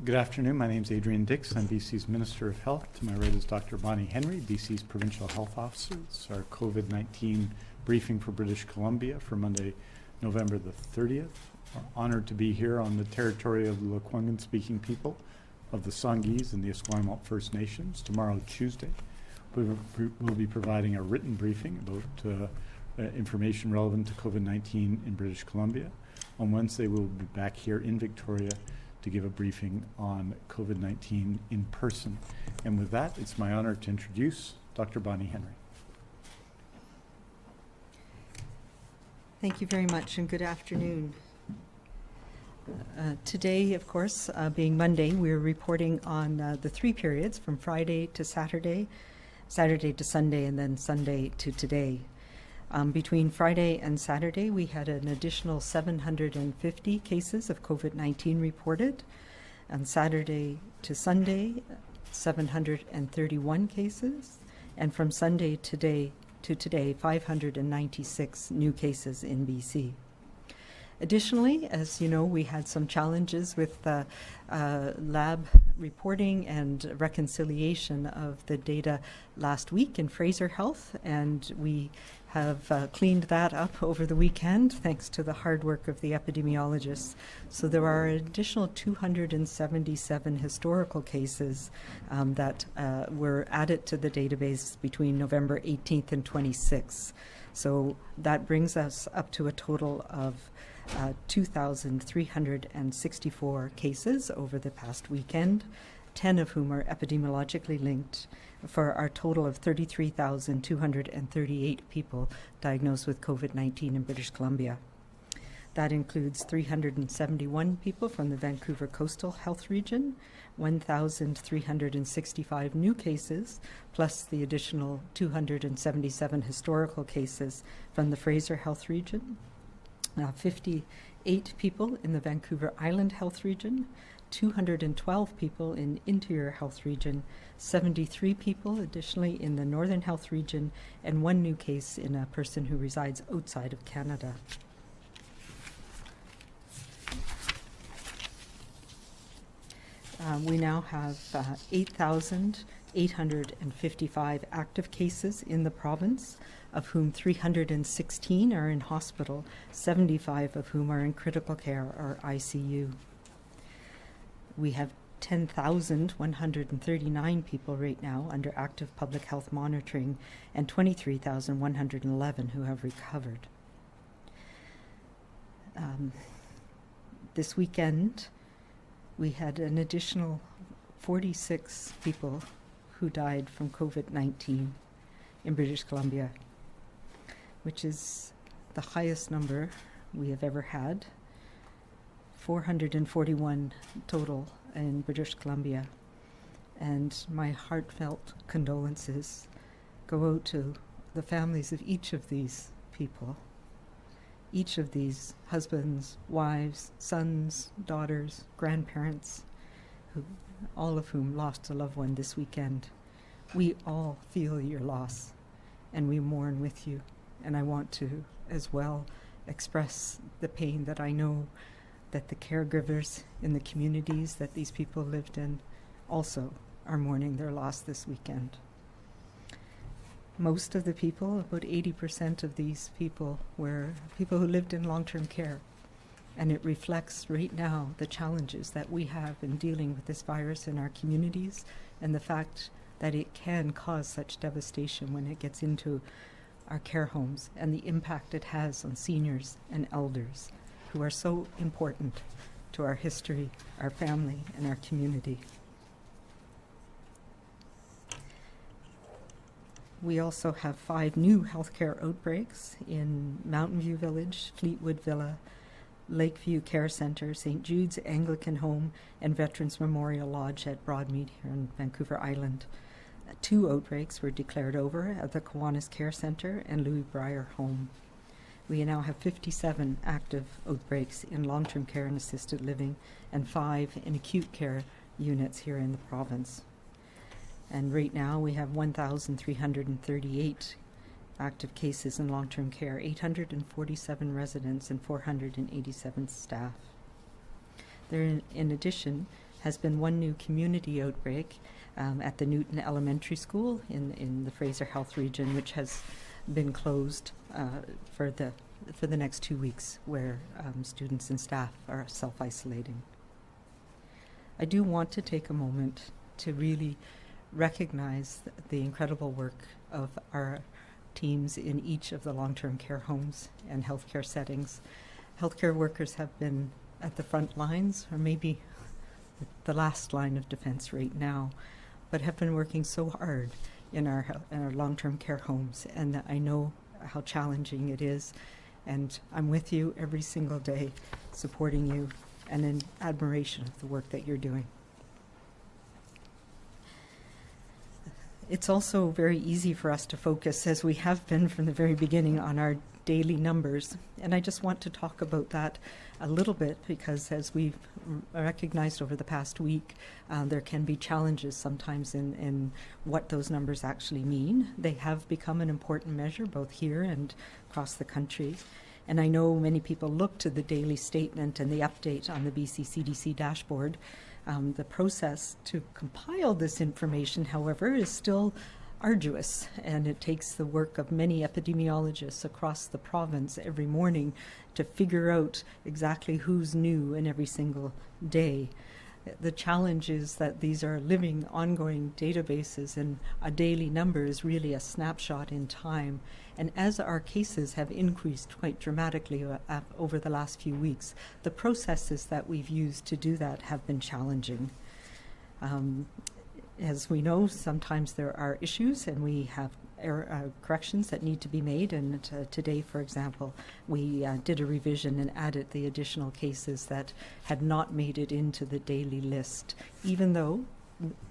Good afternoon. My name is Adrian Dix. I'm BC's Minister of Health. To my right is Dr. Bonnie Henry, BC's Provincial Health Officer. It's our COVID-19 briefing for British Columbia for Monday, November the 30th. We're honored to be here on the territory of the Lekwungen-speaking people of the Songhees and the Esquimalt First Nations. Tomorrow, Tuesday, We'll be providing a written briefing about information relevant to COVID-19 in British Columbia. On Wednesday, we'll be back here in Victoria to give a briefing on COVID-19 in person. And with that, it's my honor to introduce Dr. Bonnie Henry. Thank you very much, and good afternoon. Today, of course, being Monday, we're reporting on the 3 periods from Friday to Saturday, Saturday to Sunday, and then Sunday to today. Between Friday and Saturday, we had an additional 750 cases of COVID-19 reported. On Saturday to Sunday, 731 cases. And from Sunday to today, 596 new cases in BC. Additionally, as you know, we had some challenges with lab reporting and reconciliation of the data last week in Fraser Health, and we have cleaned that up over the weekend thanks to the hard work of the epidemiologists. So there are an additional 277 historical cases that were added to the database between November 18th and 26th. So that brings us up to a total of 2,364 cases over the past weekend, 10 of whom are epidemiologically linked, for our total of 33,238 people diagnosed with COVID-19 in British Columbia. That includes 371 people from the Vancouver Coastal Health Region, 1,365 new cases, plus the additional 277 historical cases from the Fraser Health Region, 58 people in the Vancouver Island Health Region, 212 people in Interior Health Region, 73 people additionally in the Northern Health Region, and 1 new case in a person who resides outside of Canada. We now have 8,855 active cases in the province, of whom 316 are in hospital, 75 of whom are in critical care or ICU. We have 10,139 people right now under active public health monitoring and 23,111 who have recovered. This weekend, we had an additional 46 people who died from COVID-19 in British Columbia, which is the highest number we have ever had. 441 total in British Columbia. And my heartfelt condolences go out to the families of each of these people. Each of these husbands, wives, sons, daughters, grandparents, all of whom lost a loved one this weekend. We all feel your loss, and we mourn with you. And I want to, as well, express the pain that I know that the caregivers in the communities that these people lived in also are mourning their loss this weekend. Most of the people, about 80% of these people, were people who lived in long-term care. And it reflects right now the challenges that we have in dealing with this virus in our communities, and the fact that it can cause such devastation when it gets into our care homes, and the impact it has on seniors and elders who are so important to our history, our family, and our community. We also have 5 new healthcare outbreaks in Mountain View Village, Fleetwood Villa, Lakeview Care Centre, St. Jude's Anglican Home, and Veterans Memorial Lodge at Broadmead here in Vancouver Island. 2 outbreaks were declared over at the Kiwanis Care Centre and Louis Breyer Home. We now have 57 active outbreaks in long-term care and assisted living, and 5 in acute care units here in the province. And right now we have 1,338 active cases in long-term care, 847 residents and 487 staff. There, in addition, has been 1 new community outbreak at the Newton Elementary School in the Fraser Health Region, which has been closed for the next 2 weeks, where students and staff are self-isolating. I do want to take a moment to really recognize the incredible work of our teams in each of the long-term care homes and healthcare settings. Healthcare workers have been at the front lines, or maybe the last line of defense right now, but have been working so hard in our long-term care homes, and I know how challenging it is, and I'm with you every single day, supporting you and in admiration of the work that you're doing. It's also very easy for us to focus, as we have been from the very beginning, on our daily numbers. And I just want to talk about that a little bit, because as we've recognized over the past week, there can be challenges sometimes in what those numbers actually mean. They have become an important measure both here and across the country. And I know many people look to the daily statement and the update on the BC CDC dashboard. The process to compile this information, however, is still arduous, and it takes the work of many epidemiologists across the province every morning to figure out exactly who's new in every single day. The challenge is that these are living, ongoing databases, and a daily number is really a snapshot in time. And as our cases have increased quite dramatically over the last few weeks, the processes that we've used to do that have been challenging. As we know, sometimes there are issues, and we have corrections that need to be made. And today, for example, we did a revision and added the additional cases that had not made it into the daily list, even though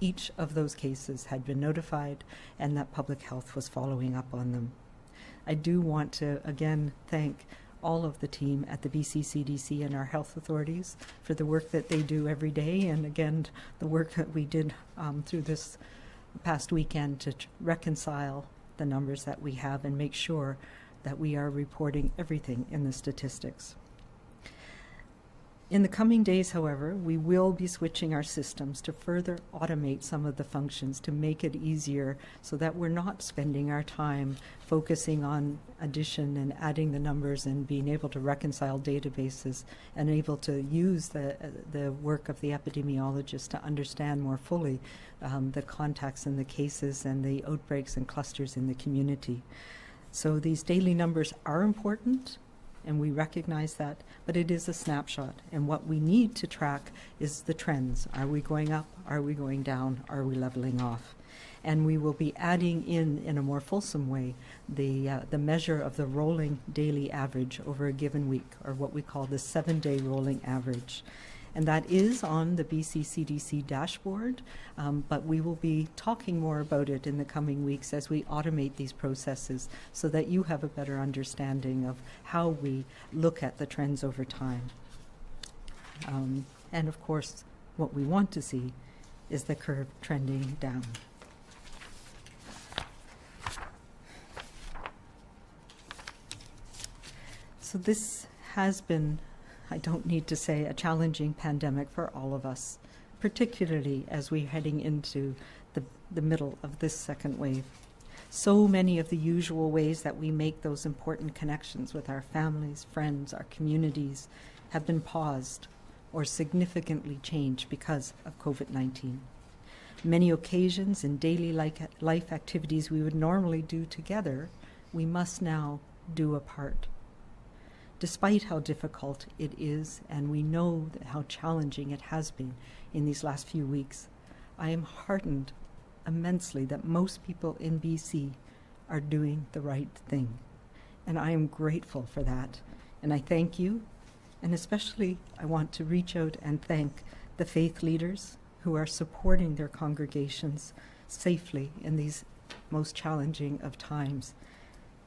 each of those cases had been notified and that public health was following up on them. I do want to again thank all of the team at the BC CDC and our health authorities for the work that they do every day, and again the work that we did through this past weekend to reconcile the numbers that we have and make sure that we are reporting everything in the statistics. In the coming days, however, we will be switching our systems to further automate some of the functions to make it easier, so that we're not spending our time focusing on addition and adding the numbers and being able to reconcile databases and able to use the work of the epidemiologists to understand more fully the contacts and the cases and the outbreaks and clusters in the community. So these daily numbers are important, and we recognize that, but it is a snapshot. And what we need to track is the trends. Are we going up? Are we going down? Are we leveling off? And we will be adding in a more fulsome way, the measure of the rolling daily average over a given week, or what we call the 7-day rolling average. And that is on the BC CDC dashboard, but we will be talking more about it in the coming weeks as we automate these processes, so that you have a better understanding of how we look at the trends over time. And of course, what we want to see is the curve trending down. So this has been, I don't need to say, a challenging pandemic for all of us, particularly as we're heading into the middle of this second wave. So many of the usual ways that we make those important connections with our families, friends, our communities have been paused or significantly changed because of COVID-19. Many occasions and daily life activities we would normally do together, we must now do apart. Despite how difficult it is, and we know how challenging it has been in these last few weeks, I am heartened immensely that most people in BC are doing the right thing. And I am grateful for that. And I thank you, and especially I want to reach out and thank the faith leaders who are supporting their congregations safely in these most challenging of times.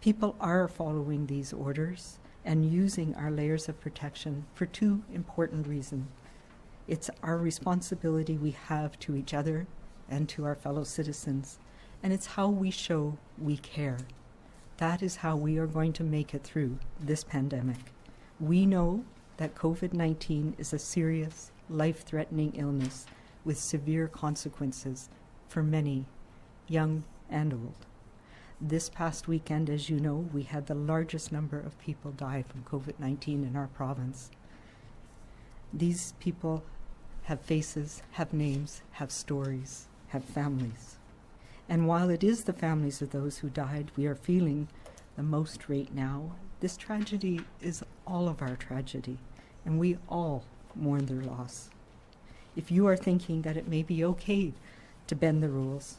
People are following these orders and using our layers of protection for two important reasons. It's our responsibility we have to each other and to our fellow citizens, and it's how we show we care. That is how we are going to make it through this pandemic. We know that COVID-19 is a serious, life-threatening illness with severe consequences for many, young and old. This past weekend, as you know, we had the largest number of people die from COVID-19 in our province. These people have faces, have names, have stories, have families. And while it is the families of those who died we are feeling the most right now, this tragedy is all of our tragedy, and we all mourn their loss. If you are thinking that it may be okay to bend the rules,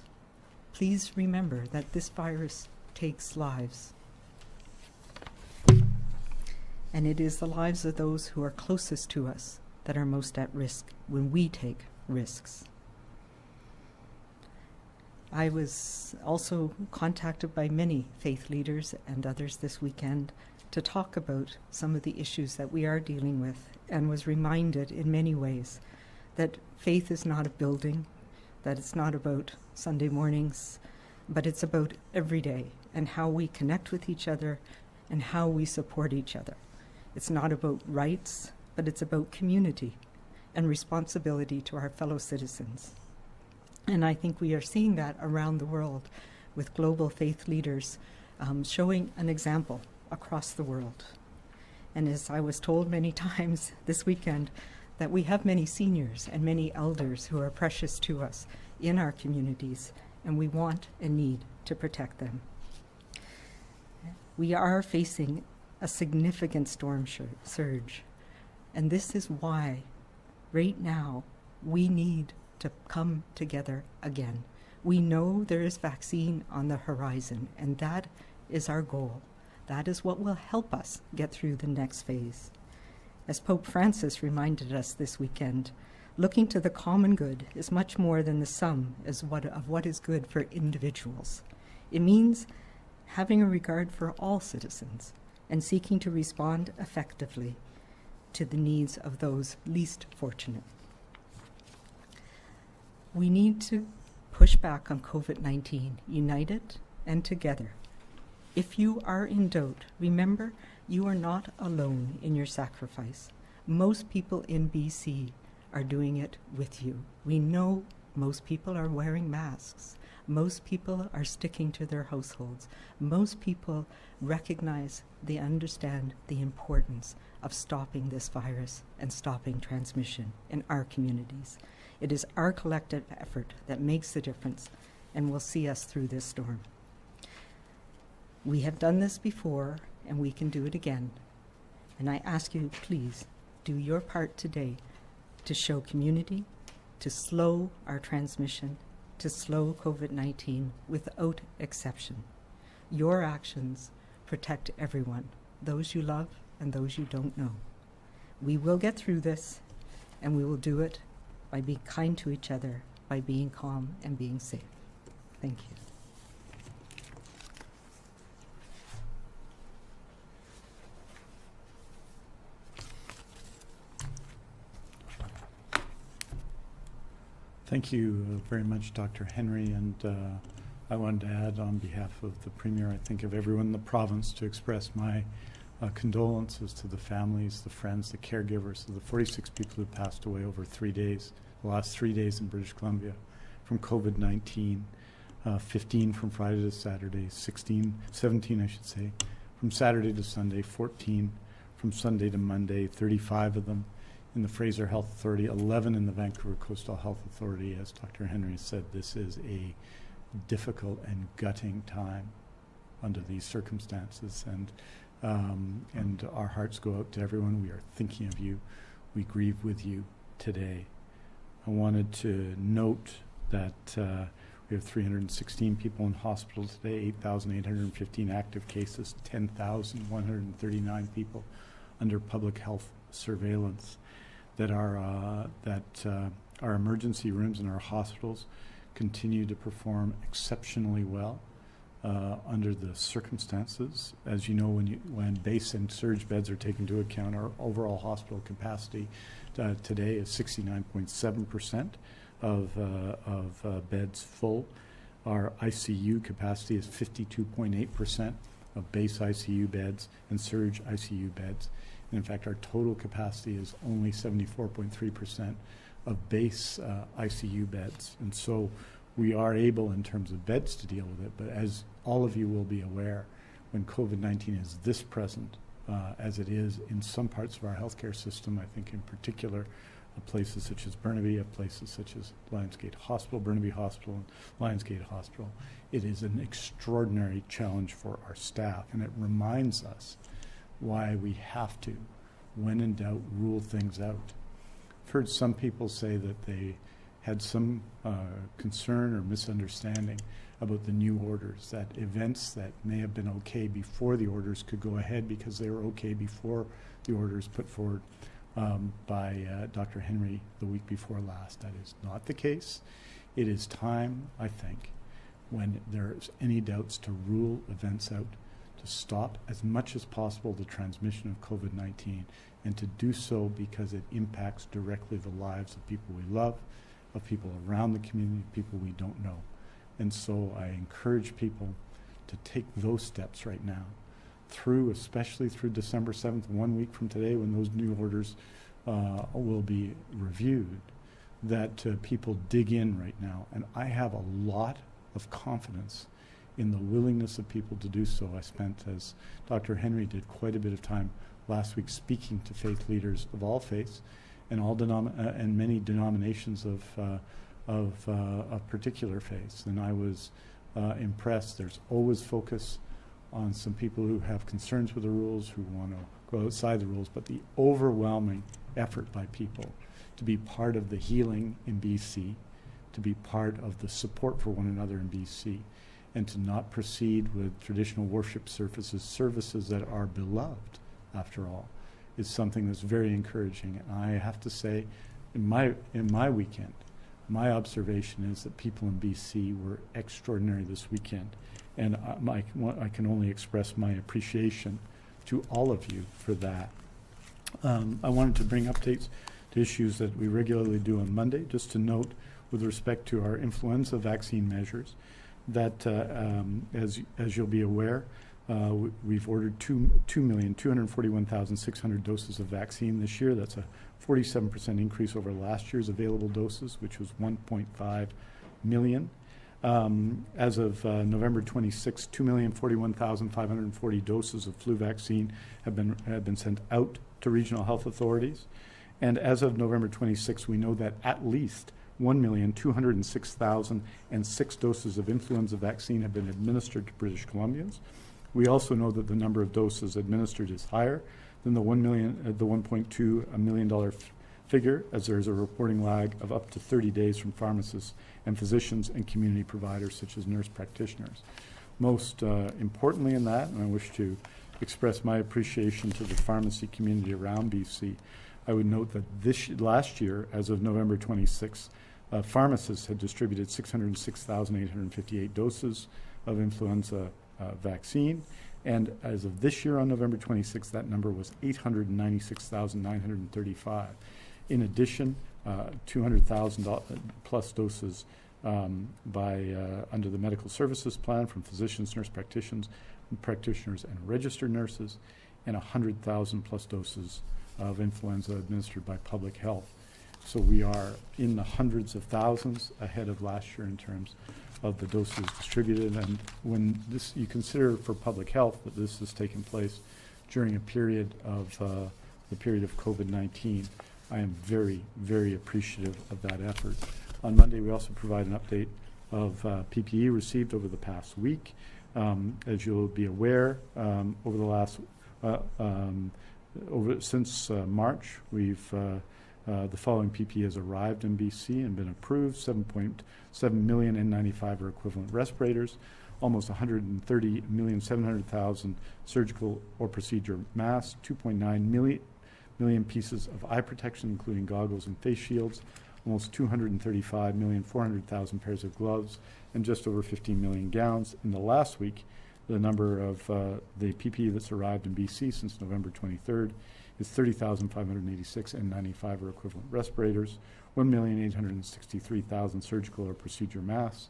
please remember that this virus takes lives. And it is the lives of those who are closest to us that are most at risk when we take risks. I was also contacted by many faith leaders and others this weekend to talk about some of the issues that we are dealing with, and was reminded in many ways that faith is not a building, that it's not about Sunday mornings, but it's about every day and how we connect with each other and how we support each other. It's not about rights, but it's about community and responsibility to our fellow citizens. And I think we are seeing that around the world with global faith leaders showing an example across the world. And as I was told many times this weekend, that we have many seniors and many elders who are precious to us in our communities, and we want and need to protect them. We are facing a significant storm surge, and this is why right now we need to come together again. We know there is vaccine on the horizon, and that is our goal. That is what will help us get through the next phase. As Pope Francis reminded us this weekend, looking to the common good is much more than the sum of what is good for individuals. It means having a regard for all citizens and seeking to respond effectively to the needs of those least fortunate. We need to push back on COVID-19, united and together. If you are in doubt, remember you are not alone in your sacrifice. Most people in BC are doing it with you. We know most people are wearing masks. Most people are sticking to their households. Most people recognize, they understand the importance of stopping this virus and stopping transmission in our communities. It is our collective effort that makes the difference and will see us through this storm. We have done this before, and we can do it again. And I ask you, please, do your part today to show community, to slow our transmission, to slow COVID-19 without exception. Your actions protect everyone, those you love and those you don't know. We will get through this, and we will do it by being kind to each other, by being calm and being safe. Thank you. Thank you very much, Dr. Henry, and I wanted to add on behalf of the Premier, I think of everyone in the province, to express my condolences to the families, the friends, the caregivers of the 46 people who passed away over 3 days, the last 3 days in British Columbia from COVID-19, 15 from Friday to Saturday, 17 I should say, from Saturday to Sunday, 14 from Sunday to Monday, 35 of them in the Fraser Health Authority, 11 in the Vancouver Coastal Health Authority. As Dr. Henry said, this is a difficult and gutting time under these circumstances, and our hearts go out to everyone. We are thinking of you. We grieve with you today. I wanted to note that we have 316 people in hospital today, 8,815 active cases, 10,139 people under public health surveillance. That our emergency rooms in our hospitals continue to perform exceptionally well under the circumstances. As you know, when base and surge beds are taken into account, our overall hospital capacity today is 69.7% of beds full. Our ICU capacity is 52.8% of base ICU beds and surge ICU beds. And in fact, our total capacity is only 74.3% of base ICU beds. And so we are able, in terms of beds, to deal with it. But as all of you will be aware, when COVID-19 is this present, as it is in some parts of our healthcare system, I think in particular of places such as Burnaby, of places such as Lionsgate Hospital, Burnaby Hospital, and Lionsgate Hospital. It is an extraordinary challenge for our staff, and it reminds us why we have to, when in doubt, rule things out. I've heard some people say that they had some concern or misunderstanding about the new orders, that events that may have been okay before the orders could go ahead because they were okay before the orders put forward by Dr. Henry the week before last. That is not the case. It is time, I think, when there's any doubts, to rule events out, to stop as much as possible the transmission of COVID-19, and to do so because it impacts directly the lives of people we love, of people around the community, people we don't know. And so I encourage people to take those steps right now, especially through December 7th, 1 week from today, when those new orders will be reviewed, that people dig in right now. And I have a lot of confidence in the willingness of people to do so. I spent, as Dr. Henry did, quite a bit of time last week speaking to faith leaders of all faiths and and many denominations of particular faiths. And I was impressed. There's always focus on some people who have concerns with the rules, who want to go outside the rules, but the overwhelming effort by people to be part of the healing in BC, to be part of the support for one another in BC, and to not proceed with traditional worship services that are beloved, after all, is something that's very encouraging. And I have to say, in my weekend, my observation is that people in BC were extraordinary this weekend. And I can only express my appreciation to all of you for that. I wanted to bring updates to issues that we regularly do on Monday, just to note with respect to our influenza vaccine measures that, as you'll be aware, we've ordered 2,241,600 doses of vaccine this year. That's a 47% increase over last year's available doses, which was 1.5 million. As of November 26, 2,041,540 doses of flu vaccine have been sent out to regional health authorities. And as of November 26, we know that at least 1,206,006 doses of influenza vaccine have been administered to British Columbians. We also know that the number of doses administered is higher than the $1.2 million figure, as there is a reporting lag of up to 30 days from pharmacists and physicians and community providers such as nurse practitioners. Most importantly in that, and I wish to express my appreciation to the pharmacy community around BC, I would note that last year, as of November 26, pharmacists had distributed 606,858 doses of influenza vaccine, and as of this year on November 26, that number was 896,935. In addition, 200,000 plus doses under the medical services plan from physicians, nurse practitioners, and registered nurses, and 100,000 plus doses of influenza administered by public health. So we are in the hundreds of thousands ahead of last year in terms of the doses distributed. And when you consider for public health that this has taken place during a period of COVID-19, I am very, very appreciative of that effort. On Monday, we also provide an update of PPE received over the past week. As you'll be aware, over the last since March, we've the following PPE has arrived in BC and been approved: 7.7 million N95 or equivalent respirators, almost 130,700,000 surgical or procedure masks, 2.9 million pieces of eye protection, including goggles and face shields, almost 235,400,000 pairs of gloves, and just over 15 million gowns. In the last week, the number of the PPE that's arrived in BC since November 23rd is 30,586 N95 or equivalent respirators, 1,863,000 surgical or procedure masks,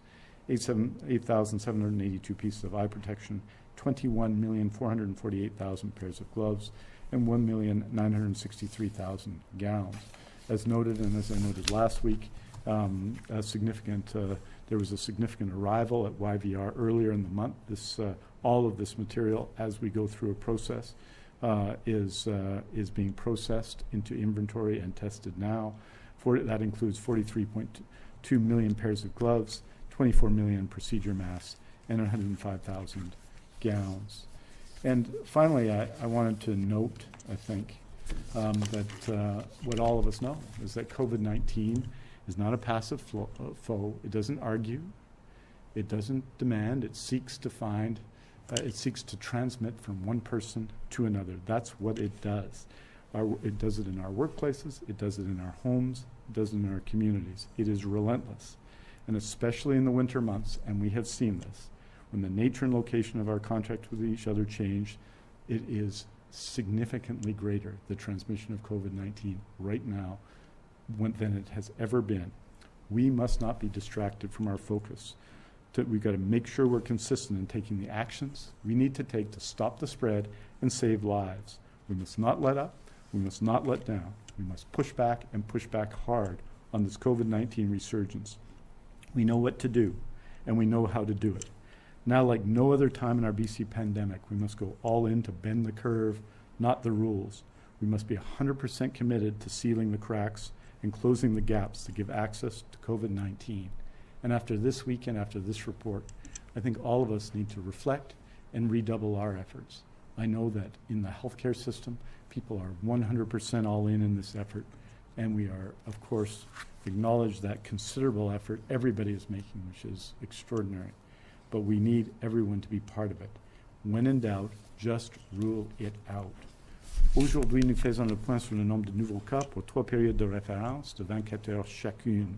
8,782 pieces of eye protection, 21,448,000 pairs of gloves, and 1,963,000 gowns. As noted, and as I noted last week, there was a significant arrival at YVR earlier in the month. All of this material, as we go through a process, is being processed into inventory and tested now. That includes 43.2 million pairs of gloves, 24 million procedure masks, and 105,000 gowns. And finally, I wanted to note, I think, that what all of us know is that COVID-19 is not a passive foe. It doesn't argue. It doesn't demand. It seeks to it seeks to transmit from one person to another. That's what it does. It does it in our workplaces. It does it in our homes. It does it in our communities. It is relentless. And especially in the winter months, and we have seen this, when the nature and location of our contact with each other change, it is significantly greater, the transmission of COVID-19 right now than it has ever been. We must not be distracted from our focus. We've got to make sure we're consistent in taking the actions we need to take to stop the spread and save lives. We must not let up. We must not let down. We must push back and push back hard on this COVID-19 resurgence. We know what to do, and we know how to do it. Now, like no other time in our BC pandemic, we must go all in to bend the curve, not the rules. We must be 100% committed to sealing the cracks and closing the gaps to give access to COVID-19. And after this weekend, after this report, I think all of us need to reflect and redouble our efforts. I know that in the healthcare system, people are 100% all in this effort, and we are, of course, acknowledge that considerable effort everybody is making, which is extraordinary. But we need everyone to be part of it. When in doubt, just rule it out. Aujourd'hui, nous faisons le point sur le nombre de nouveaux cas pour 3 périodes de référence de 24 heures chacune.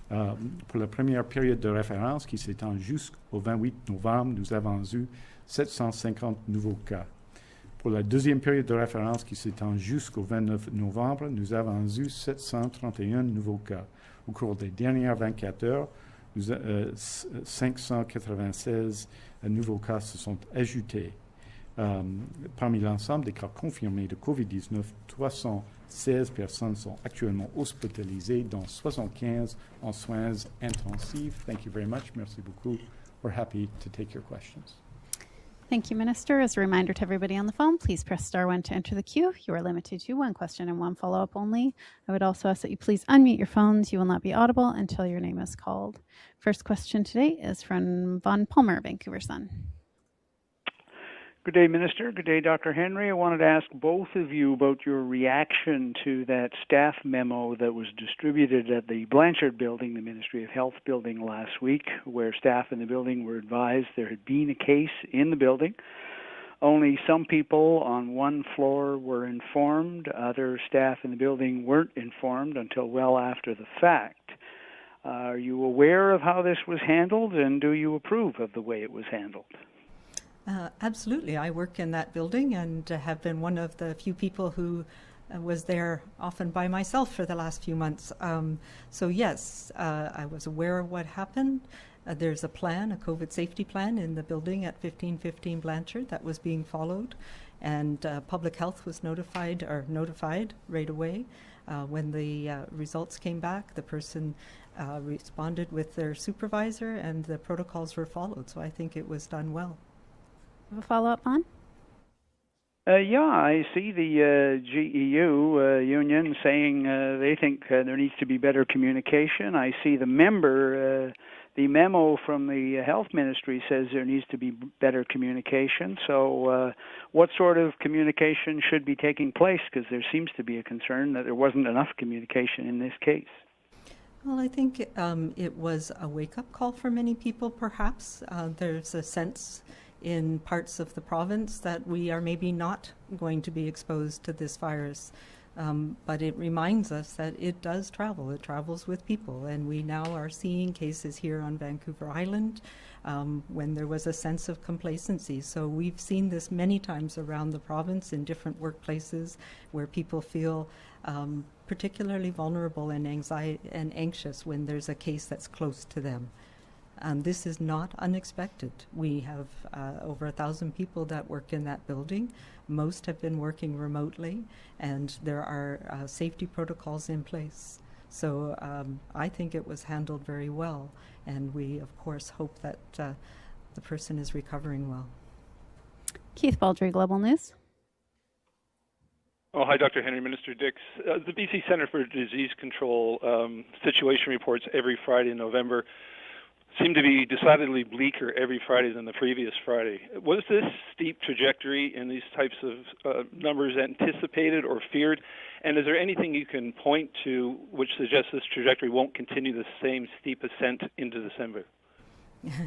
Pour la première période de référence qui s'étend jusqu'au 28 novembre, nous avons eu 750 nouveaux cas. Pour la deuxième période de référence qui s'étend jusqu'au 29 novembre, nous avons eu 731 nouveaux cas. Au cours des dernières 24 heures, 596 nouveaux cas se sont ajoutés. Parmi l'ensemble des cas confirmés de COVID-19, 316 personnes sont actuellement hospitalisées, dont 75 en soins intensifs. Thank you very much. Merci beaucoup. We're happy to take your questions. Thank you, Minister. As a reminder to everybody on the phone, please press *1 to enter the queue. You are limited to one question and one follow-up only. I would also ask that you please unmute your phones. You will not be audible until your name is called. First question today is from Von Palmer, Vancouver Sun. Good day, Minister. Good day, Dr. Henry. I wanted to ask both of you about your reaction to that staff memo that was distributed at the Blanchard Building, the Ministry of Health building last week, where staff in the building were advised there had been a case in the building. Only some people on one floor were informed. Other staff in the building weren't informed until well after the fact. Are you aware of how this was handled, and do you approve of the way it was handled? Absolutely. I work in that building and have been one of the few people who was there often by myself for the last few months. So yes, I was aware of what happened. There's a plan, a COVID safety plan in the building at 1515 Blanchard that was being followed, and public health was notified right away. When the results came back, the person responded with their supervisor and the protocols were followed. So I think it was done well. Have a follow-up on? Yeah, I see the GEU union saying they think there needs to be better communication. I see the memo from the health ministry says there needs to be better communication. So what sort of communication should be taking place? Because there seems to be a concern that there wasn't enough communication in this case. Well, I think it was a wake-up call for many people, perhaps. There's a sense in parts of the province that we are maybe not going to be exposed to this virus. But it reminds us that it does travel. It travels with people. And we now are seeing cases here on Vancouver Island when there was a sense of complacency. So we've seen this many times around the province in different workplaces where people feel particularly vulnerable and anxious when there's a case that's close to them. And this is not unexpected. We have over 1,000 people that work in that building. Most have been working remotely, and there are safety protocols in place. So I think it was handled very well, and we, of course, hope that the person is recovering well. Keith Baldry, Global News. Oh, hi, Dr. Henry, Minister Dix. The BC Centre for Disease Control situation reports every Friday in November seem to be decidedly bleaker every Friday than the previous Friday. Was this steep trajectory in these types of numbers anticipated or feared? And is there anything you can point to which suggests this trajectory won't continue the same steep ascent into December?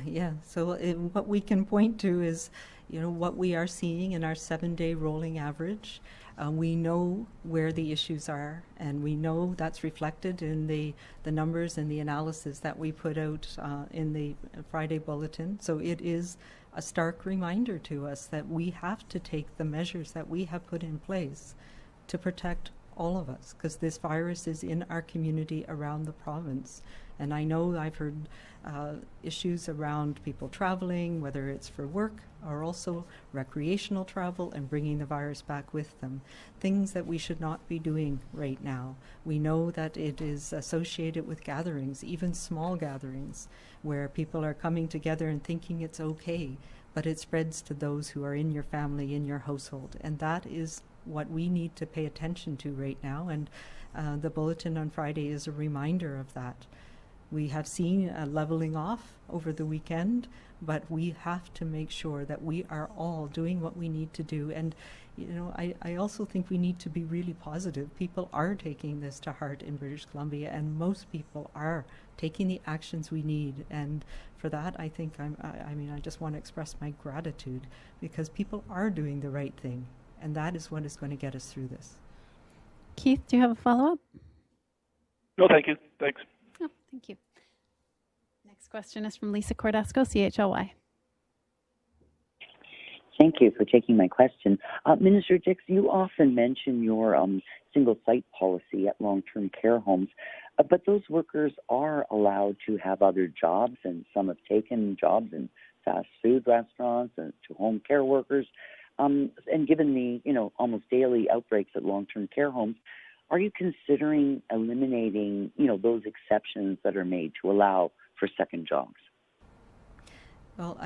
Yeah, so what we can point to is, what we are seeing in our 7-day rolling average. We know where the issues are, and we know that's reflected in the numbers and the analysis that we put out in the Friday bulletin. So it is a stark reminder to us that we have to take the measures that we have put in place to protect all of us, because this virus is in our community around the province. And I know I've heard issues around people traveling, whether it's for work or also recreational travel, and bringing the virus back with them. Things that we should not be doing right now. We know that it is associated with gatherings, even small gatherings, where people are coming together and thinking it's okay, but it spreads to those who are in your family, in your household. And that is what we need to pay attention to right now. And the bulletin on Friday is a reminder of that. We have seen a leveling off over the weekend, but we have to make sure that we are all doing what we need to do. And, I also think we need to be really positive. People are taking this to heart in British Columbia, and most people are taking the actions we need. And for that, I think I just want to express my gratitude, because people are doing the right thing, and that is what is going to get us through this. Keith, do you have a follow-up? No, thank you. Thanks. Oh, thank you. Next question is from Lisa Cordesco, CHLY. Thank you for taking my question. Minister Dix, you often mention your single-site policy at long-term care homes, but those workers are allowed to have other jobs, and some have taken jobs in fast food restaurants and to home care workers. And given the, almost daily outbreaks at long-term care homes, are you considering eliminating, those exceptions that are made to allow for second jobs? Well,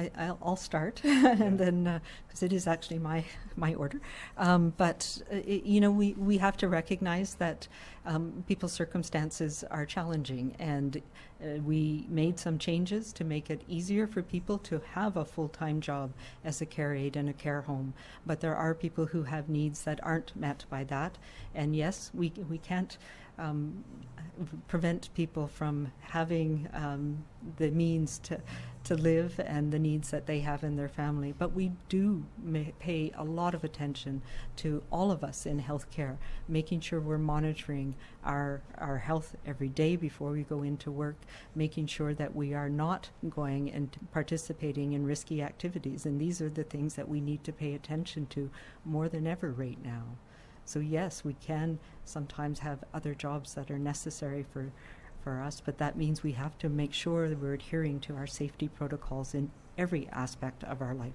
I'll start, and then because it is actually my order. But we have to recognize that people's circumstances are challenging, and we made some changes to make it easier for people to have a full-time job as a care aide in a care home. But there are people who have needs that aren't met by that, and yes, we can't prevent people from having the means to live and the needs that they have in their family. But we do pay a lot of attention to all of us in healthcare, making sure we're monitoring our health every day before we go into work, making sure that we are not going and participating in risky activities. And these are the things that we need to pay attention to more than ever right now. So yes, we can sometimes have other jobs that are necessary for us, but that means we have to make sure that we're adhering to our safety protocols in every aspect of our life.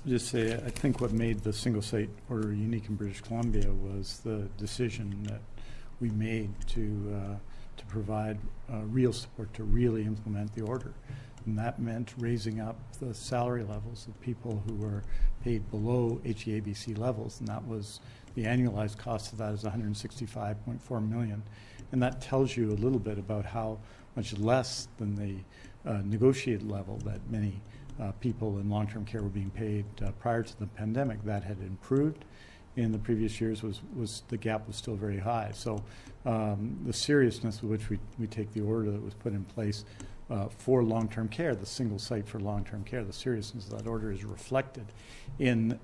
Just say, I think what made the single site order unique in British Columbia was the decision that we made to provide real support to really implement the order. And that meant raising up the salary levels of people who were paid below HEABC levels, and that was the annualized cost of that is $165.4 million. And that tells you a little bit about how much less than the negotiated level that many people in long-term care were being paid prior to the pandemic. That had improved. In the previous years, was the gap was still very high. So the seriousness with which we take the order that was put in place for long-term care, the single site for long-term care, the seriousness of that order is reflected in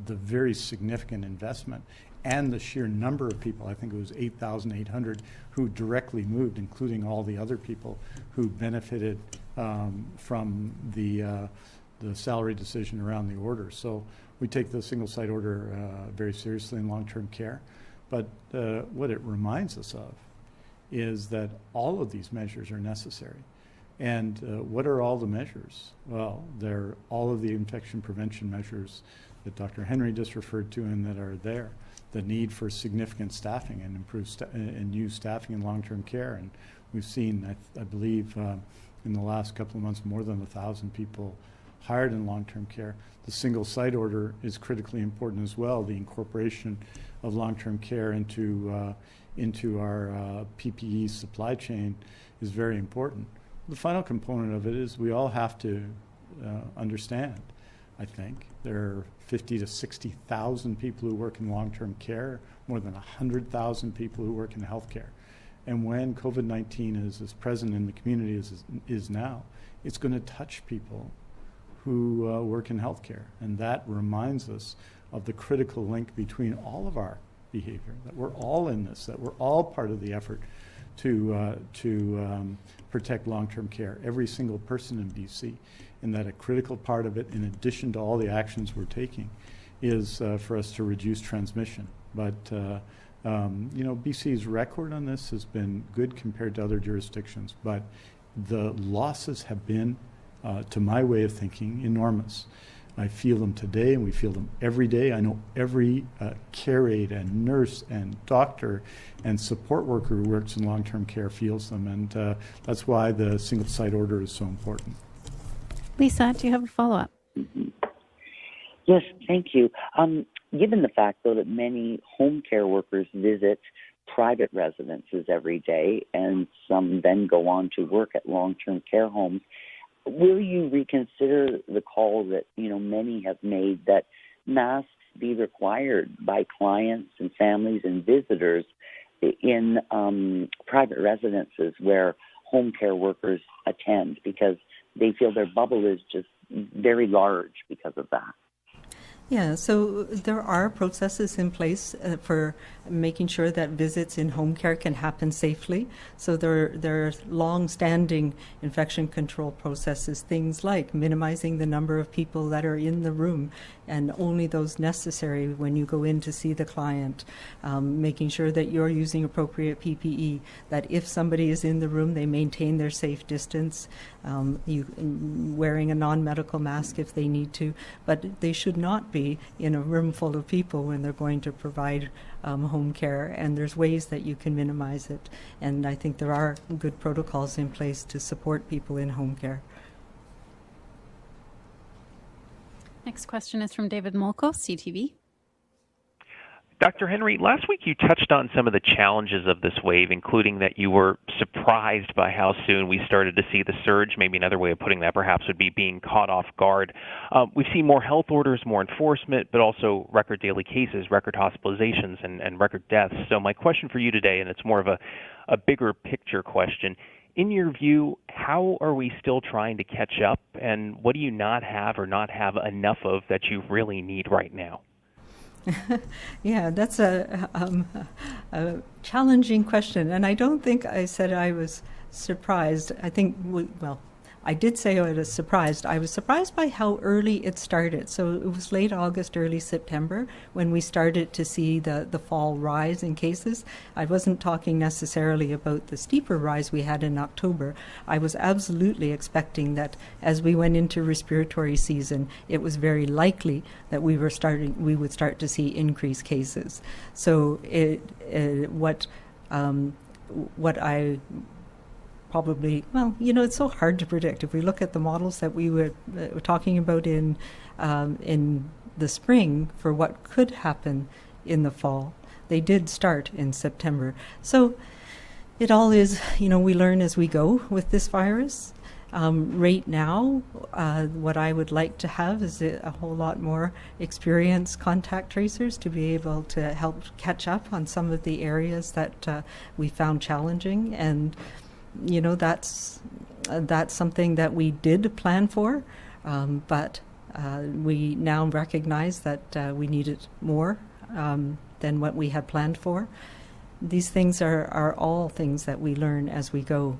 the very significant investment and the sheer number of people. I think it was 8,800 who directly moved, including all the other people who benefited from the salary decision around the order. So we take the single site order very seriously in long-term care. But what it reminds us of is that all of these measures are necessary. And what are all the measures? Well, they're all of the infection prevention measures that Dr. Henry just referred to and that are there. The need for significant staffing and improved and new staffing in long-term care. And we've seen, I believe, in the last couple of months, more than 1,000 people hired in long-term care. The single site order is critically important as well. The incorporation of long-term care into our PPE supply chain is very important. The final component of it is we all have to understand, I think. There are 50 to 60,000 people who work in long-term care, more than 100,000 people who work in healthcare. And when COVID-19 is as present in the community as is now, it's going to touch people who work in healthcare. And that reminds us of the critical link between all of our behavior, that we're all in this, that we're all part of the effort to protect long-term care, every single person in BC, and that a critical part of it, in addition to all the actions we're taking, is for us to reduce transmission. But BC's record on this has been good compared to other jurisdictions, but the losses have been, to my way of thinking, enormous. I feel them today, and we feel them every day. I know every care aide and nurse and doctor and support worker who works in long-term care feels them, and that's why the single site order is so important. Lisa, do you have a follow-up? Mm-hmm. Yes, thank you. Given the fact, though, that many home care workers visit private residences every day, and some then go on to work at long-term care homes, will you reconsider the call that many have made that masks be required by clients and families and visitors in private residences where home care workers attend, because they feel their bubble is just very large because of that? Yeah, so there are processes in place for making sure that visits in home care can happen safely. So there are long-standing infection control processes, things like minimizing the number of people that are in the room and only those necessary when you go in to see the client, making sure that you're using appropriate PPE, that if somebody is in the room, they maintain their safe distance, wearing a non-medical mask if they need to, but they should not be in a room full of people when they're going to provide home care, and there's ways that you can minimize it, and I think there are good protocols in place to support people in home care. Next question is from David Molko, CTV. Dr. Henry, last week you touched on some of the challenges of this wave, including that you were surprised by how soon we started to see the surge. Maybe another way of putting that perhaps would be being caught off guard. We've seen more health orders, more enforcement, but also record daily cases, record hospitalizations, and record deaths. So my question for you today, and it's more of a bigger picture question, in your view, how are we still trying to catch up, and what do you not have or not have enough of that you really need right now? Yeah, that's a challenging question, and I don't think I said I was surprised. I think, I did say I was surprised. I was surprised by how early it started. So it was late August, early September when we started to see the fall rise in cases. I wasn't talking necessarily about the steeper rise we had in October. I was absolutely expecting that as we went into respiratory season, it was very likely that we would start to see increased cases. So what I probably, it's so hard to predict. If we look at the models that we were talking about in the spring for what could happen in the fall, they did start in September. So it all is, we learn as we go with this virus. Right now, what I would like to have is a whole lot more experienced contact tracers to be able to help catch up on some of the areas that we found challenging, and that's something that we did plan for, but we now recognize that we needed more than what we had planned for. These things are all things that we learn as we go.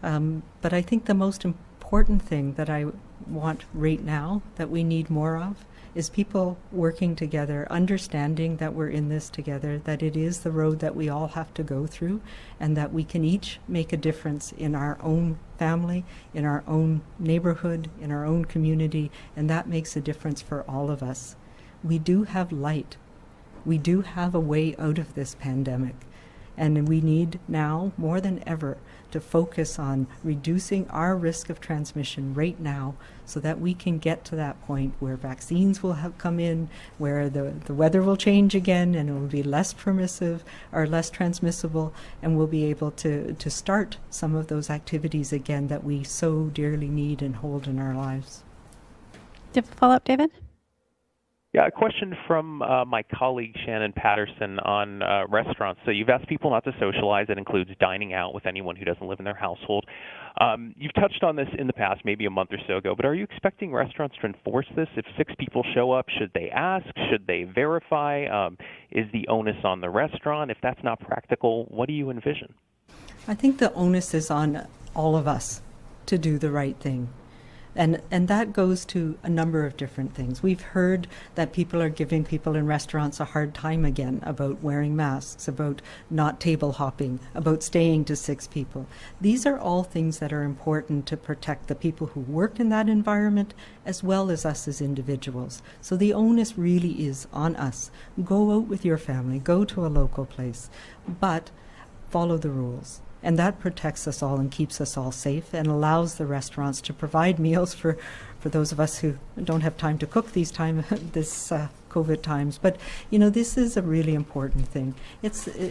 But I think the most important thing that I want right now, that we need more of, is people working together, understanding that we're in this together, that it is the road that we all have to go through, and that we can each make a difference in our own family, in our own neighborhood, in our own community, and that makes a difference for all of us. We do have light. We do have a way out of this pandemic. And we need now, more than ever, to focus on reducing our risk of transmission right now so that we can get to that point where vaccines will have come in, where the weather will change again and it will be less permissive or less transmissible, and we'll be able to start some of those activities again that we so dearly need and hold in our lives. Do you have a follow-up, David? Yeah, a question from my colleague Shannon Patterson on restaurants. So you've asked people not to socialize. That includes dining out with anyone who doesn't live in their household. You've touched on this in the past, maybe a month or so ago, but are you expecting restaurants to enforce this? If 6 people show up, should they ask? Should they verify? Is the onus on the restaurant? If that's not practical, what do you envision? I think the onus is on all of us to do the right thing. And that goes to a number of different things. We've heard that people are giving people in restaurants a hard time again about wearing masks, about not table hopping, about staying to 6 people. These are all things that are important to protect the people who work in that environment as well as us as individuals. So the onus really is on us. Go out with your family, go to a local place, but follow the rules. And that protects us all and keeps us all safe and allows the restaurants to provide meals for those of us who don't have time to cook this COVID times. But, this is a really important thing.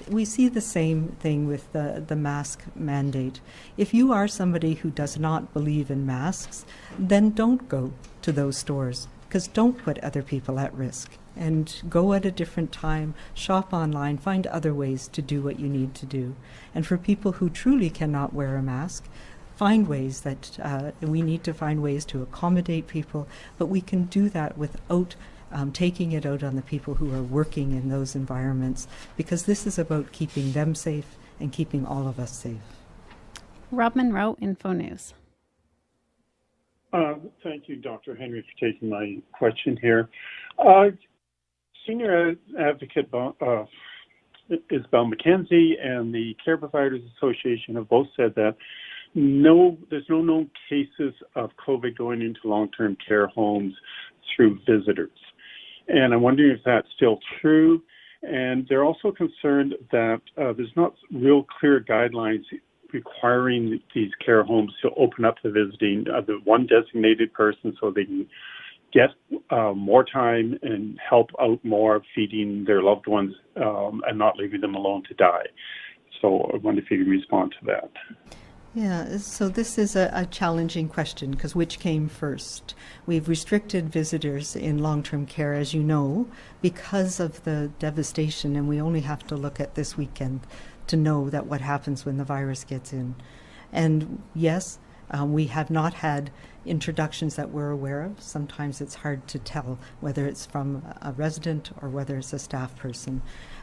We see the same thing with the mask mandate. If you are somebody who does not believe in masks, then don't go to those stores, because don't put other people at risk. And go at a different time, shop online, find other ways to do what you need to do. And for people who truly cannot wear a mask, find ways that we need to find ways to accommodate people, but we can do that without taking it out on the people who are working in those environments, because this is about keeping them safe and keeping all of us safe. Rob Monroe, Info News. Thank you, Dr. Henry, for taking my question here. Senior Advocate Isabel McKenzie and the Care Providers Association have both said that there's no known cases of COVID going into long-term care homes through visitors. And I'm wondering if that's still true. And they're also concerned that there's not real clear guidelines requiring these care homes to open up the visiting of the one designated person so they can get more time and help out more feeding their loved ones and not leaving them alone to die. So I wonder if you can respond to that. Yeah, so this is a challenging question, because which came first? We've restricted visitors in long-term care, as you know, because of the devastation, and we only have to look at this weekend to know that what happens when the virus gets in. And yes, we have not had introductions that we're aware of. Sometimes it's hard to tell whether it's from a resident or whether it's a staff person.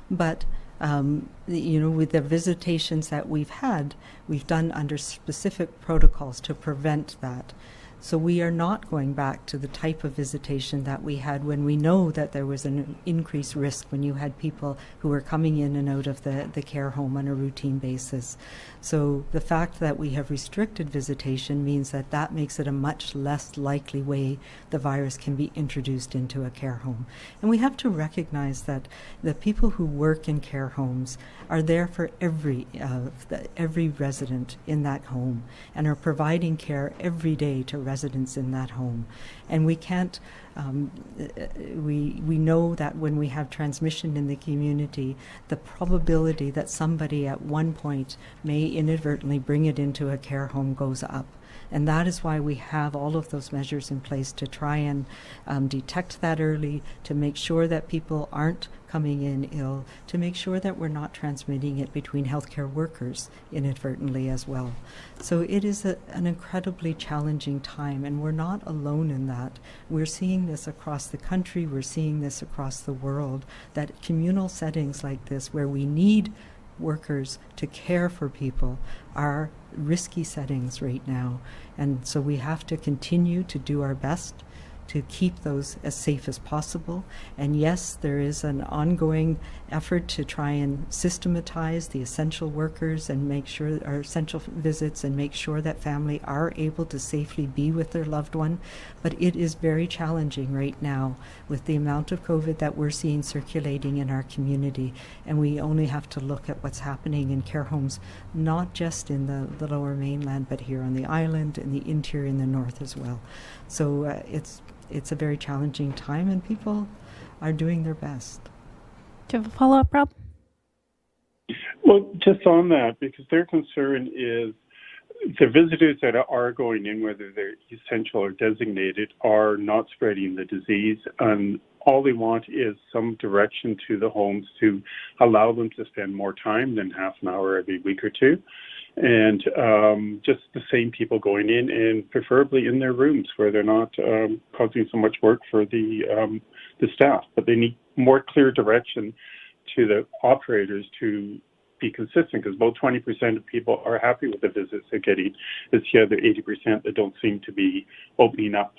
But with the visitations that we've had, we've done under specific protocols to prevent that. So we are not going back to the type of visitation that we had when we know that there was an increased risk when you had people who were coming in and out of the care home on a routine basis. So the fact that we have restricted visitation means that makes it a much less likely way the virus can be introduced into a care home. And we have to recognize that the people who work in care homes are there for every resident in that home and are providing care every day to residents in that home. And we can't, we know that when we have transmission in the community, the probability that somebody at one point may inadvertently bring it into a care home goes up. And that is why we have all of those measures in place to try and detect that early, to make sure that people aren't coming in ill, to make sure that we're not transmitting it between healthcare workers inadvertently as well. So it is an incredibly challenging time, and we're not alone in that. We're seeing this across the country, we're seeing this across the world, that communal settings like this, where we need workers to care for people, are risky settings right now. And so we have to continue to do our best to keep those as safe as possible. And yes, there is an ongoing effort to try and systematize the essential workers and make sure, or essential visits, and make sure that family are able to safely be with their loved one. But it is very challenging right now with the amount of COVID that we're seeing circulating in our community. And we only have to look at what's happening in care homes, not just in the Lower Mainland, but here on the island, in the interior, in the north as well. So it's a very challenging time, and people are doing their best. Do you have a follow-up, Rob? Well, just on that, because their concern is the visitors that are going in, whether they're essential or designated, are not spreading the disease, and all they want is some direction to the homes to allow them to spend more time than half an hour every week or two. And just the same people going in, and preferably in their rooms where they're not causing so much work for the staff. But they need more clear direction to the operators to be consistent, because about 20% of people are happy with the visits they're getting. It's the other 80% that don't seem to be opening up.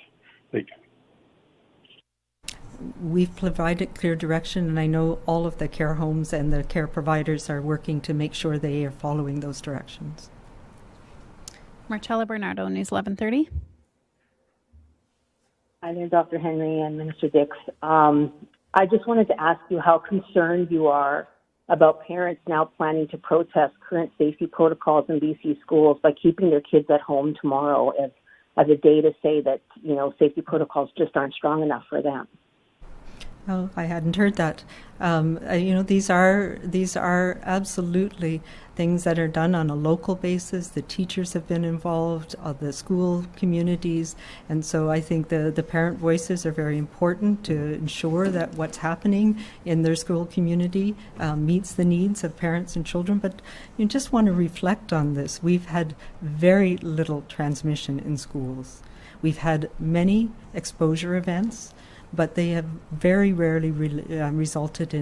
We've provided clear direction, and I know all of the care homes and the care providers are working to make sure they are following those directions. Marcella Bernardo, News 1130. Hi there, Dr. Henry and Minister Dix. I just wanted to ask you how concerned you are about parents now planning to protest current safety protocols in BC schools by keeping their kids at home tomorrow as a day to say that, safety protocols just aren't strong enough for them. Oh, I hadn't heard that. These are absolutely things that are done on a local basis. The teachers have been involved, the school communities, and so I think the parent voices are very important to ensure that what's happening in their school community meets the needs of parents and children. But you just want to reflect on this. We've had very little transmission in schools. We've had many exposure events, but they have very rarely resulted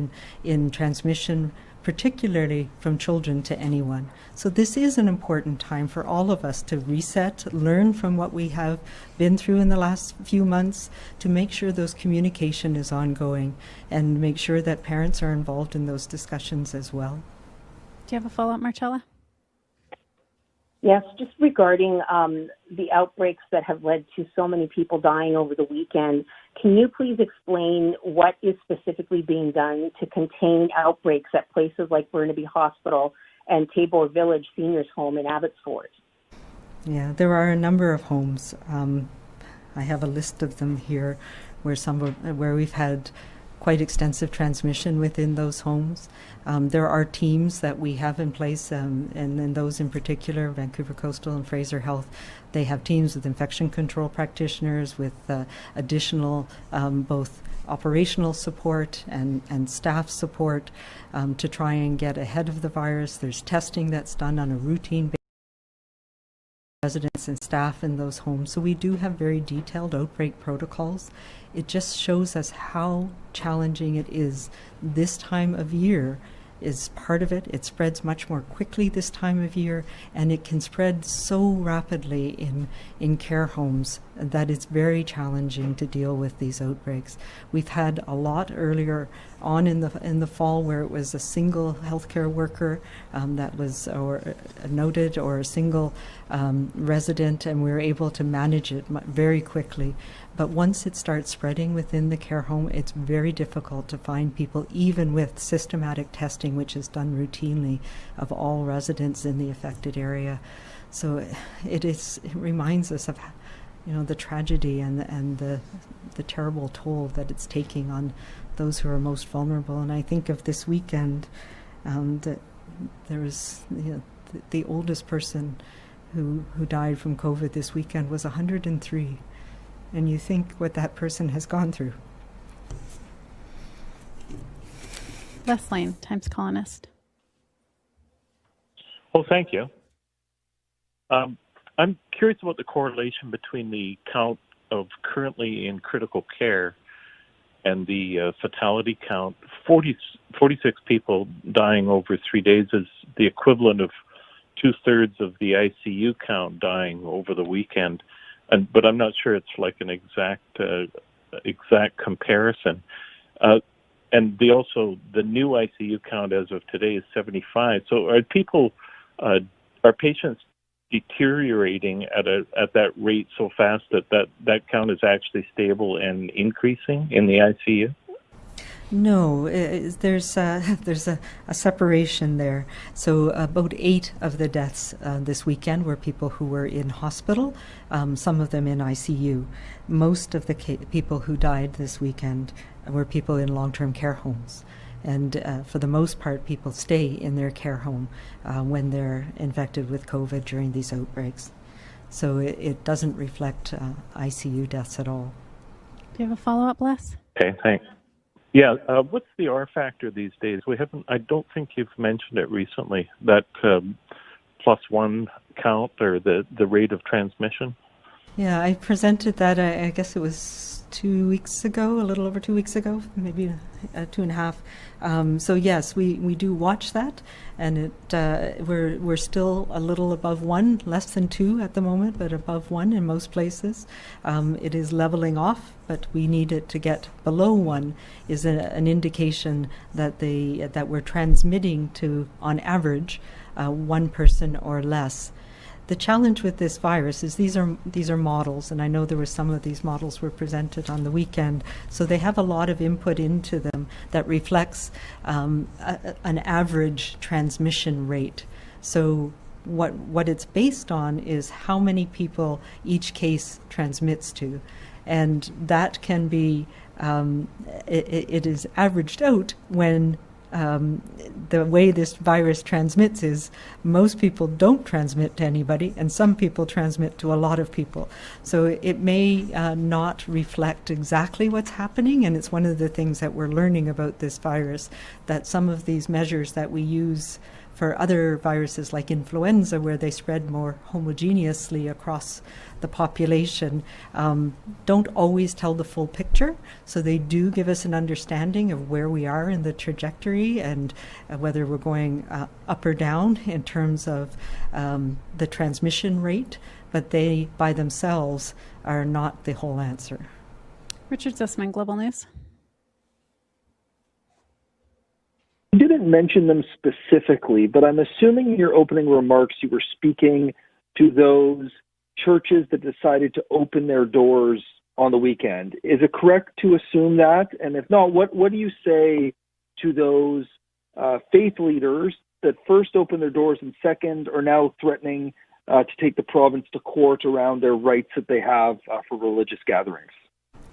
in transmission, particularly from children to anyone. So this is an important time for all of us to reset, learn from what we have been through in the last few months, to make sure those communication is ongoing and make sure that parents are involved in those discussions as well. Do you have a follow-up, Marcella? Yes, just regarding the outbreaks that have led to so many people dying over the weekend, can you please explain what is specifically being done to contain outbreaks at places like Burnaby Hospital and Tabor Village Seniors Home in Abbotsford? Yeah, there are a number of homes. I have a list of them here where we've had quite extensive transmission within those homes. There are teams that we have in place, and in those in particular, Vancouver Coastal and Fraser Health, they have teams with infection control practitioners with additional both operational support and staff support to try and get ahead of the virus. There's testing that's done on a routine basis. Residents and staff in those homes. So we do have very detailed outbreak protocols. It just shows us how challenging it is. This time of year is part of it. It spreads much more quickly this time of year, and it can spread so rapidly in care homes that it's very challenging to deal with these outbreaks. We've had a lot earlier on in the fall where it was a single healthcare worker that was noted, or a single resident, and we were able to manage it very quickly. But once it starts spreading within the care home, it's very difficult to find people, even with systematic testing, which is done routinely of all residents in the affected area. So it reminds us of the tragedy and the terrible toll that it's taking on those who are most vulnerable. And I think of this weekend that there was the oldest person who died from COVID this weekend was 103. And you think what that person has gone through. Les Lane, Times Colonist. Well, thank you. I'm curious about the correlation between the count of currently in critical care and the fatality count. 46 people dying over 3 days is the equivalent of 2/3 of the ICU count dying over the weekend. but I'm not sure it's like an exact comparison. And the new ICU count as of today is 75. So are patients deteriorating at that rate so fast that count is actually stable and increasing in the ICU? No, there's a separation there. So about 8 of the deaths this weekend were people who were in hospital, some of them in ICU. Most of the people who died this weekend were people in long-term care homes. And for the most part, people stay in their care home when they're infected with COVID during these outbreaks. So it doesn't reflect ICU deaths at all. Do you have a follow-up, Les? Okay, thanks. Yeah, what's the R factor these days? I don't think you've mentioned it recently, that +1 count or the rate of transmission. Yeah, I presented that, I guess it was 2 weeks ago, a little over 2 weeks ago, maybe 2.5. So yes, we do watch that, and we're still a little above 1, less than 2 at the moment, but above 1 in most places. It is leveling off, but we need it to get below 1 is an indication that that we're transmitting to, on average, 1 person or less. The challenge with this virus is these are models, and I know there were some of these models were presented on the weekend, so they have a lot of input into them that reflects an average transmission rate. So what it's based on is how many people each case transmits to, and that can be it is averaged out when the way this virus transmits is most people don't transmit to anybody, and some people transmit to a lot of people. So it may not reflect exactly what's happening, and it's one of the things that we're learning about this virus, that some of these measures that we use for other viruses like influenza, where they spread more homogeneously across the population, don't always tell the full picture. So they do give us an understanding of where we are in the trajectory and whether we're going up or down in terms of the transmission rate, but they by themselves are not the whole answer. Richard Zussman, Global News. You didn't mention them specifically, but I'm assuming in your opening remarks you were speaking to those churches that decided to open their doors on the weekend. Is it correct to assume that? And if not, what do you say to those faith leaders that first opened their doors and second are now threatening to take the province to court around their rights that they have for religious gatherings?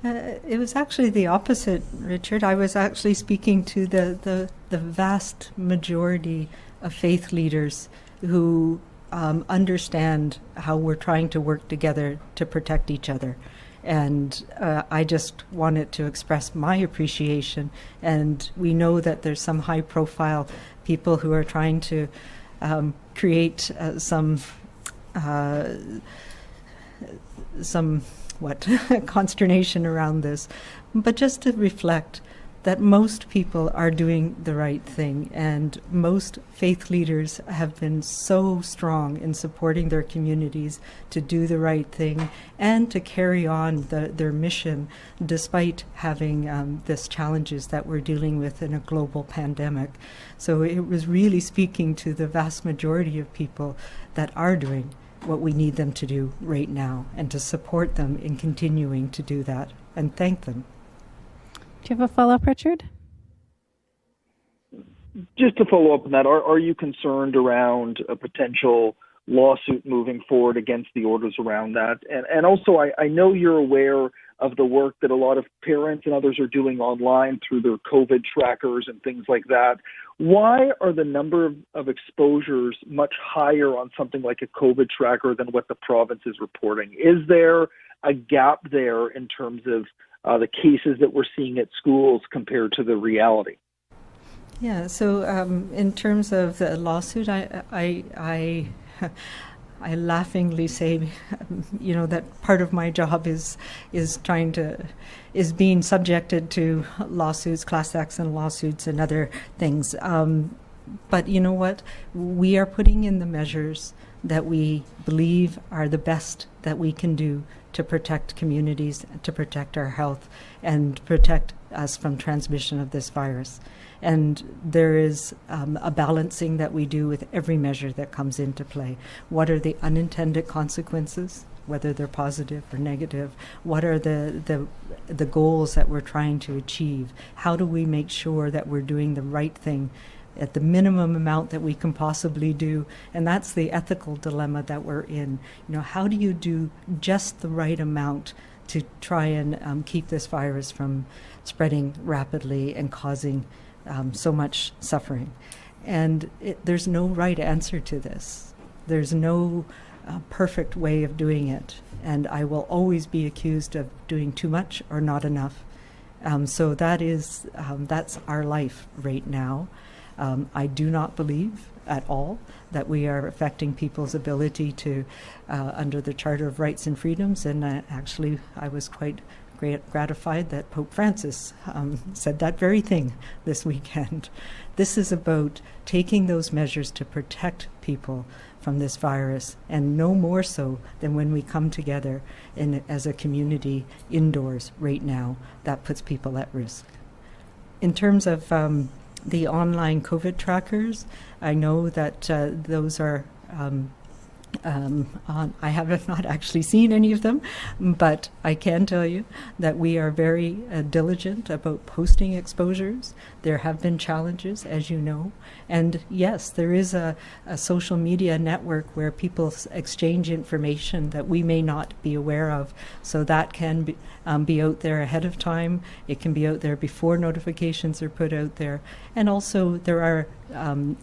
It was actually the opposite, Richard. I was actually speaking to the vast majority of faith leaders who understand how we're trying to work together to protect each other. And I just wanted to express my appreciation. And we know that there's some high-profile people who are trying to create some consternation around this, but just to reflect that most people are doing the right thing, and most faith leaders have been so strong in supporting their communities to do the right thing and to carry on their mission despite having these challenges that we're dealing with in a global pandemic. So it was really speaking to the vast majority of people that are doing what we need them to do right now, and to support them in continuing to do that, and thank them. Do you have a follow-up, Richard? Just to follow up on that, are you concerned around a potential lawsuit moving forward against the orders around that? And also, I know you're aware of the work that a lot of parents and others are doing online through their COVID trackers and things like that. Why are the number of exposures much higher on something like a COVID tracker than what the province is reporting? Is there a gap there in terms of the cases that we're seeing at schools compared to the reality? Yeah, so in terms of the lawsuit, I laughingly say, that part of my job is being subjected to lawsuits, class action lawsuits, and other things. But you know what? We are putting in the measures that we believe are the best that we can do to protect communities, to protect our health, and protect us from transmission of this virus. And there is a balancing that we do with every measure that comes into play. What are the unintended consequences, whether they're positive or negative? What are the goals that we're trying to achieve? How do we make sure that we're doing the right thing at the minimum amount that we can possibly do? And that's the ethical dilemma that we're in. How do you do just the right amount to try and keep this virus from spreading rapidly and causing so much suffering? And there's no right answer to this. There's no perfect way of doing it. And I will always be accused of doing too much or not enough. So that's our life right now. I do not believe at all that we are affecting people's ability to, under the Charter of Rights and Freedoms, and actually I was quite gratified that Pope Francis said that very thing this weekend. This is about taking those measures to protect people from this virus, and no more so than when we come together as a community indoors right now. That puts people at risk. In terms of the online COVID trackers, I know that those are I have not actually seen any of them, but I can tell you that we are very diligent about posting exposures. There have been challenges, as you know, and yes, there is a social media network where people exchange information that we may not be aware of, so that can be out there ahead of time. It can be out there before notifications are put out there, and also there are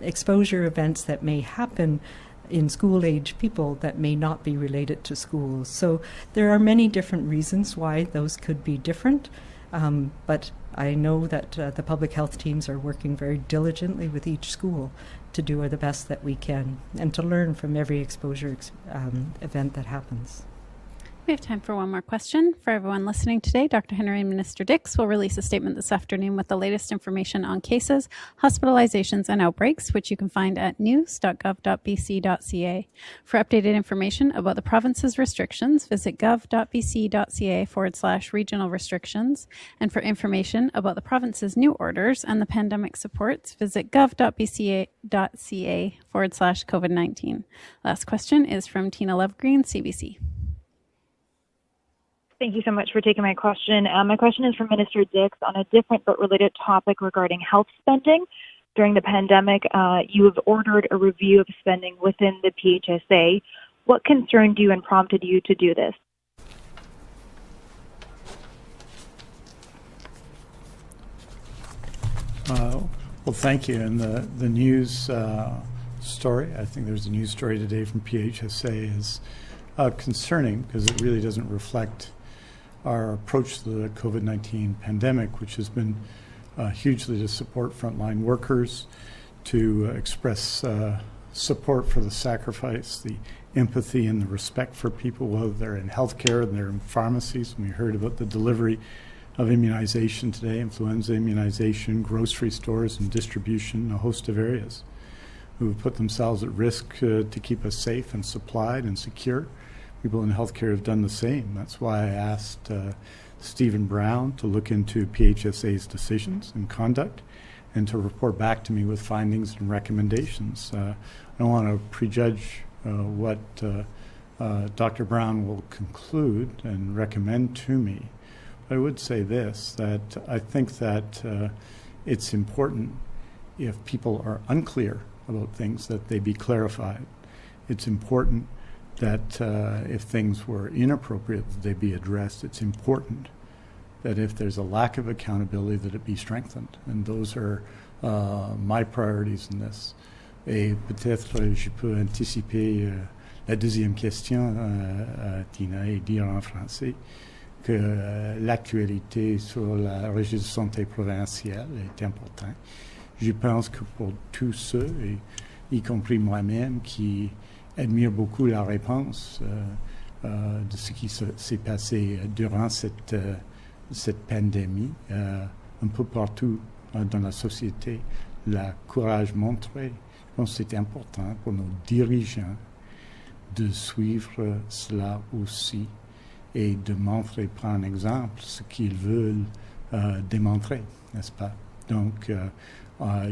exposure events that may happen in school-age people that may not be related to schools. So there are many different reasons why those could be different, but I know that the public health teams are working very diligently with each school to do the best that we can and to learn from every exposure event that happens. We have time for one more question. For everyone listening today, Dr. Henry and Minister Dix will release a statement this afternoon with the latest information on cases, hospitalizations, and outbreaks, which you can find at news.gov.bc.ca. For updated information about the province's restrictions, visit gov.bc.ca/regional restrictions. And for information about the province's new orders and the pandemic supports, visit gov.bca.ca/COVID-19. Last question is from Tina Lovegreen, CBC. Thank you so much for taking my question. My question is for Minister Dix on a different but related topic regarding health spending. During the pandemic, you have ordered a review of spending within the PHSA. What concerned you and prompted you to do this? Well, thank you. And the news story, I think there's a news story today from PHSA, is concerning because it really doesn't reflect our approach to the COVID-19 pandemic, which has been hugely to support frontline workers, to express support for the sacrifice, the empathy, and the respect for people, whether they're in healthcare and they're in pharmacies. We heard about the delivery of immunization today, influenza immunization, grocery stores and distribution, a host of areas who have put themselves at risk to keep us safe and supplied and secure. People in healthcare have done the same. That's why I asked Stephen Brown to look into PHSA's decisions and conduct and to report back to me with findings and recommendations. I don't want to prejudge what Dr. Brown will conclude and recommend to me. But I would say this, that I think that it's important if people are unclear about things that they be clarified. It's important that if things were inappropriate, that they be addressed. It's important that if there's a lack of accountability, that it be strengthened. And those are my priorities in this. Et peut-être je peux anticiper la deuxième question, Tina, et dire en français que l'actualité sur la registre de santé provinciale est importante. Je pense que pour tous ceux, y compris moi-même, qui admire beaucoup la réponse de ce qui s'est passé durant cette pandémie, un peu partout dans la société, le courage montré. Je pense que c'est important pour nos dirigeants de suivre cela aussi et de montrer par un exemple ce qu'ils veulent démontrer, n'est-ce pas? Donc,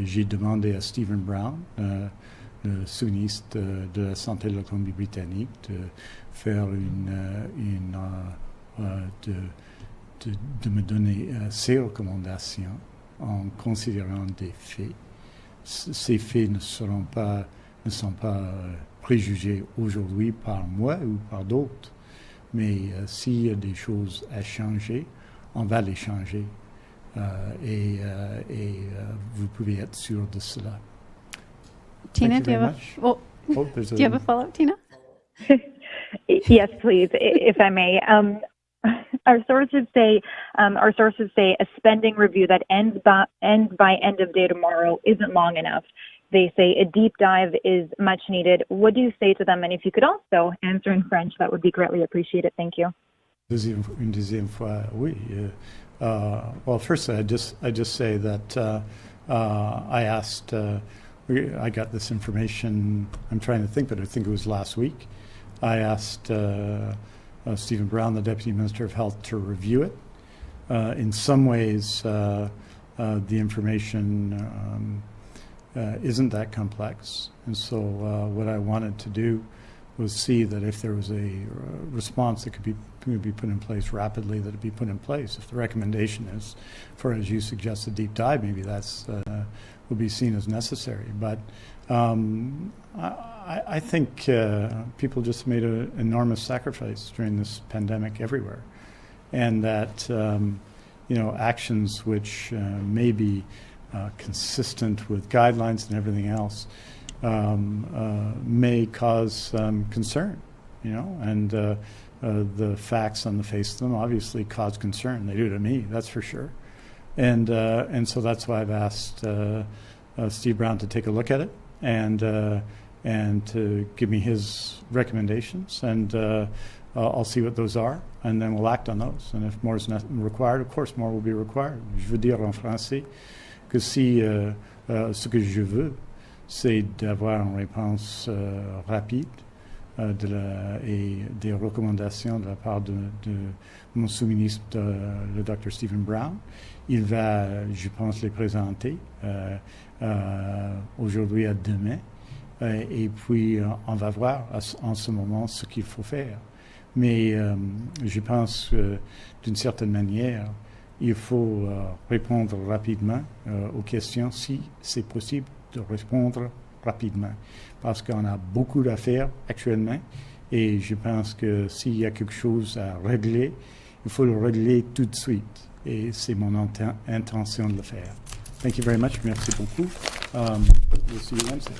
j'ai demandé à Stephen Brown, le sous-ministre de la Santé de la Colombie-Britannique, de faire de me donner ses recommandations en considérant des faits. Ces faits ne sont pas préjugés aujourd'hui par moi ou par d'autres, mais s'il y a des choses à changer, on va les changer. Et vous pouvez être sûr de cela. Tina, do you have a follow-up, Tina? Yes, please, if I may. Our sources say a spending review that ends by end of day tomorrow isn't long enough. They say a deep dive is much needed. What do you say to them? And if you could also answer in French, that would be greatly appreciated. Thank you. Une deuxième fois, oui. Well, first, I just say that I asked. I got this information. I'm trying to think, but I think it was last week. I asked Stephen Brown, the Deputy Minister of Health, to review it. In some ways, the information isn't that complex, and so what I wanted to do was see that if there was a response that could be put in place rapidly, that it be put in place. If the recommendation is for, as you suggest, a deep dive, maybe that's will be seen as necessary. But I think people just made an enormous sacrifice during this pandemic everywhere, and that actions which may be consistent with guidelines and everything else may cause concern, and the facts on the face of them obviously cause concern. They do to me, that's for sure. And so that's why I've asked Steve Brown to take a look at it and to give me his recommendations, and I'll see what those are, and then we'll act on those. And if more is required, of course, more will be required. Je veux dire en français que si ce que je veux, c'est d'avoir une réponse rapide et des recommandations de la part de mon sous-ministre, le Dr. Stephen Brown. Il va, je pense, les présenter aujourd'hui à demain. Et puis, on va voir en ce moment ce qu'il faut faire. Mais je pense que, d'une certaine manière, il faut répondre rapidement aux questions, si c'est possible de répondre rapidement. Parce qu'on a beaucoup d'affaires actuellement, et je pense que s'il y a quelque chose à régler, il faut le régler tout de suite. Et c'est mon intention de le faire. Thank you very much. Merci beaucoup. We'll see you Wednesday.